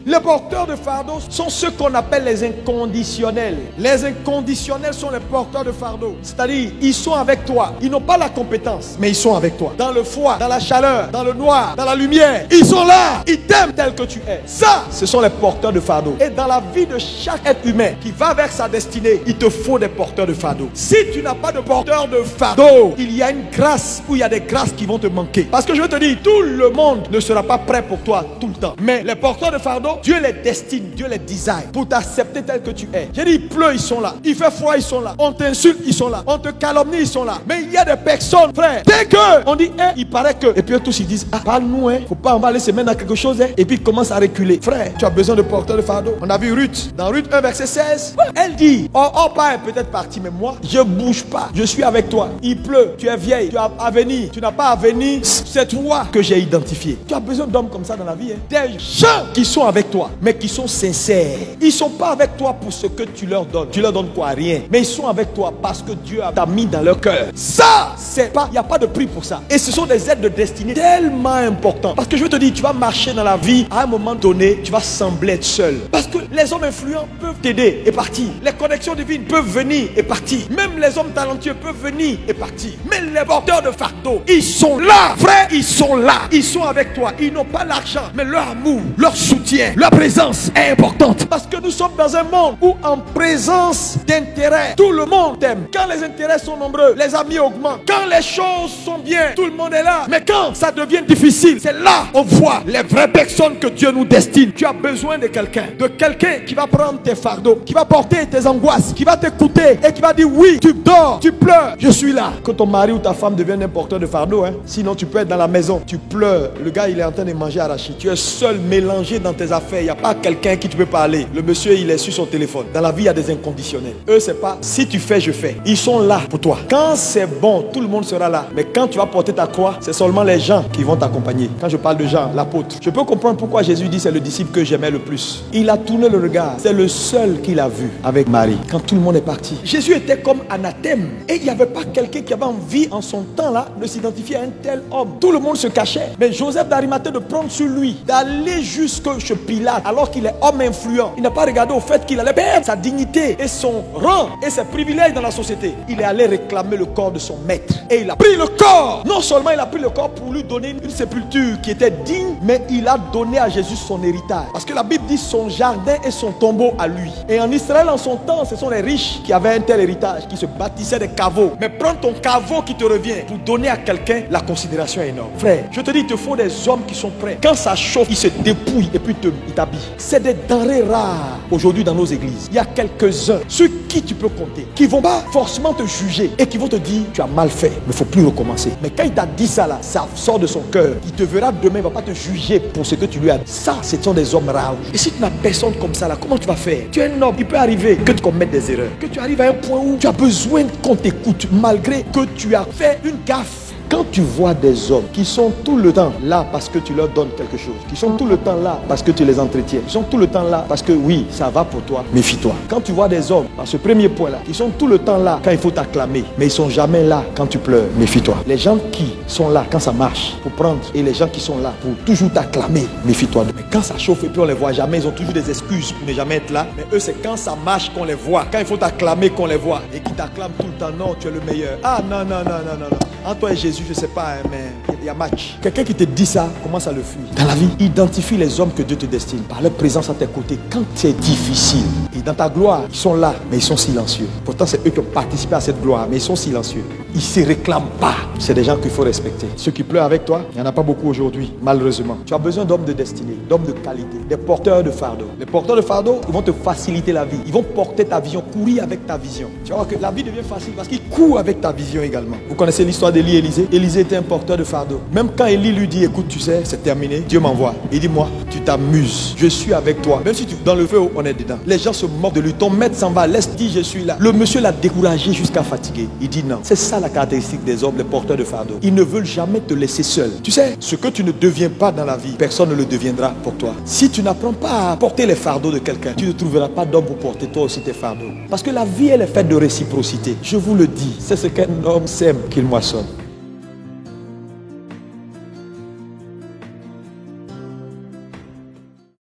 Les porteurs de fardeau sont ceux qu'on appelle les inconditionnels. Les inconditionnels sont les porteurs de fardeau. C'est-à-dire, ils sont avec toi. Ils n'ont pas la compétence, mais ils sont avec toi. Dans le froid, dans la chaleur, dans le noir, dans la lumière. Ils sont là. Ils t'aiment tel que tu es. Ça, ce sont les porteurs de fardeau. Et dans la vie de chaque être humain qui va vers sa destinée, il te faut des porteurs de fardeau. Si tu n'as pas de porteur de fardeau, il y a une grâce où il y a des grâces qui vont te manquer. Parce que je veux te dire, tout le monde ne sera pas prêt pour toi tout le temps. Mais les porteurs de fardeau, Dieu les destine, Dieu les design pour t'accepter tel que tu es. J'ai dit, il pleut, ils sont là. Il fait froid, ils sont là. On t'insulte, ils sont là. On te calomnie, ils sont là. Mais il y a des personnes, frère. Dès que on dit, il paraît que. Et puis eux tous ils disent, parle-nous, faut pas on va aller se mettre dans quelque chose, Et puis ils commencent à reculer. Frère, tu as besoin de porteurs de fardeau. On a vu Ruth, dans Ruth 1, verset 16. Elle dit, pas est peut-être parti, mais moi, je bouge pas. Je suis avec toi. Il pleut, tu es vieille, tu as à venir. Tu n'as pas à venir. C'est toi que j'ai identifié. Tu as besoin d'hommes comme ça dans la vie. Des gens qui sont avec toi, mais qui sont sincères. Ils ne sont pas avec toi pour ce que tu leur donnes. Tu leur donnes quoi? Rien. Mais ils sont avec toi parce que Dieu t'a mis dans leur cœur. Ça, c'est pas, il n'y a pas de prix pour ça. Et ce sont des aides de destinée tellement importantes. Parce que je veux te dire, tu vas marcher dans la vie, à un moment donné, tu vas sembler être seul. Parce que les hommes influents peuvent t'aider et partir. Les connexions divines peuvent venir et partir. Même les hommes talentueux peuvent venir et partir. Mais les porteurs de fardeau, ils sont là. Frère, ils sont là. Ils sont avec toi. Ils n'ont pas l'argent, mais leur amour, leur soutien, leur présence est importante. Parce que nous sommes dans un monde où en présence d'intérêt, tout le monde t'aime. Quand les intérêts sont nombreux, les amis augmentent. Quand les choses sont bien, tout le monde est là. Mais quand ça devient difficile, c'est là on voit les vraies personnes que Dieu nous destine. Tu as besoin de quelqu'un qui va prendre tes fardeaux, qui va porter tes angoisses, qui va t'écouter et qui va dire oui, tu dors, tu pleures, je suis là. Que ton mari ou ta femme devienne un porteur de fardeau, sinon tu peux être dans la maison, tu pleures, le gars il est en train de manger arraché, tu es seul, mélangé dans tes affaires, il n'y a pas quelqu'un qui tu peux parler. Le monsieur il est sur son téléphone. Dans la vie il y a des inconditionnels. Eux c'est pas si tu fais je fais. Ils sont là pour toi. Quand c'est bon, tout le monde sera là. Mais quand tu vas porter ta croix, c'est seulement les gens qui vont t'accompagner. Quand je parle de Jean, l'apôtre, je peux comprendre pourquoi Jésus dit c'est le disciple que j'aimais le plus. Il a tourné le regard. C'est le seul qu'il a vu avec Marie. Quand tout le monde est parti, Jésus était comme anathème. Et il n'y avait pas quelqu'un qui avait envie en son temps là de s'identifier à un tel homme. Tout le monde se cachait. Mais Joseph d'Arimathée de prendre sur lui, d'aller jusque chez Pilate, alors qu'il est homme influent. Il n'a pas regardé au fait qu'il allait perdre sa dignité et son rang et ses privilèges dans la société. Il est allé réclamer le corps de son maître. Et il a pris le corps. Non seulement il a pris le corps pour lui donner une sépulture qui était digne, mais il a donné à Jésus son héritage. Parce que la Bible dit son jardin et son tombeau à lui. Et en Israël en son temps, ce sont les riches qui avaient un tel héritage, qui se bâtissaient des caveaux. Mais prends ton caveau qui te revient pour donner à quelqu'un, la considération est énorme. Frère, je te dis, il te faut des hommes qui sont prêts. Quand ça chauffe, ils se dépouillent et puis ils t'habillent. C'est des denrées rares aujourd'hui dans nos églises. Il y a quelques-uns sur qui tu peux compter, qui vont pas forcément te juger et qui vont te dire tu as mal fait, mais il ne faut plus recommencer. Mais quand il t'a dit ça là, ça sort de son cœur. Il te verra demain, il ne va pas te juger pour ce que tu lui as dit. Ça, ce sont des hommes rares. Et si tu n'as personne comme ça là, comment tu vas faire? Tu es un homme, il peut arriver que tu commettes des erreurs, que tu arrives à un point où tu as besoin qu'on t'écoute malgré que tu as fait une gaffe. Quand tu vois des hommes qui sont tout le temps là parce que tu leur donnes quelque chose, qui sont tout le temps là parce que tu les entretiens, qui sont tout le temps là parce que oui, ça va pour toi, méfie-toi. Quand tu vois des hommes, à ce premier point là, qui sont tout le temps là quand il faut t'acclamer, mais ils sont jamais là quand tu pleures, méfie-toi. Les gens qui sont là quand ça marche pour prendre et les gens qui sont là pour toujours t'acclamer, méfie-toi. Mais quand ça chauffe et puis on les voit jamais, ils ont toujours des excuses pour ne jamais être là. Mais eux c'est quand ça marche qu'on les voit, quand il faut t'acclamer qu'on les voit et qui t'acclament tout le temps, non, tu es le meilleur. Ah non, non, non, non, non, non. Entre toi et Jésus, je sais pas, mais il y a match. Quelqu'un qui te dit ça, commence à le fuir. Dans la vie, identifie les hommes que Dieu te destine par leur présence à tes côtés quand c'est difficile. Et dans ta gloire, ils sont là, mais ils sont silencieux. Pourtant, c'est eux qui ont participé à cette gloire, mais ils sont silencieux. Ils ne se réclament pas. C'est des gens qu'il faut respecter. Ceux qui pleurent avec toi, il n'y en a pas beaucoup aujourd'hui, malheureusement. Tu as besoin d'hommes de destinée, d'hommes de qualité, des porteurs de fardeau. Les porteurs de fardeau, ils vont te faciliter la vie. Ils vont porter ta vision, courir avec ta vision. Tu vas voir que la vie devient facile parce qu'ils courent avec ta vision également. Vous connaissez l'histoire d'Élie et Élisée? Élisée était un porteur de fardeau. Même quand Élie lui dit, écoute, tu sais, c'est terminé, Dieu m'envoie. Il dit, moi, tu t'amuses, je suis avec toi. Même si tu dans le feu, on est dedans. Les gens se moquent de lui. Ton maître s'en va, laisse dire, je suis là. Le monsieur l'a découragé jusqu'à fatiguer. Il dit non. C'est ça la caractéristique des hommes, les porteurs de fardeau. Ils ne veulent jamais te laisser seul. Tu sais, ce que tu ne deviens pas dans la vie, personne ne le deviendra pour toi. Si tu n'apprends pas à porter les fardeaux de quelqu'un, tu ne trouveras pas d'homme pour porter toi aussi tes fardeaux. Parce que la vie, elle est faite de réciprocité. Je vous le dis, c'est ce qu'un homme sème qu'il moissonne.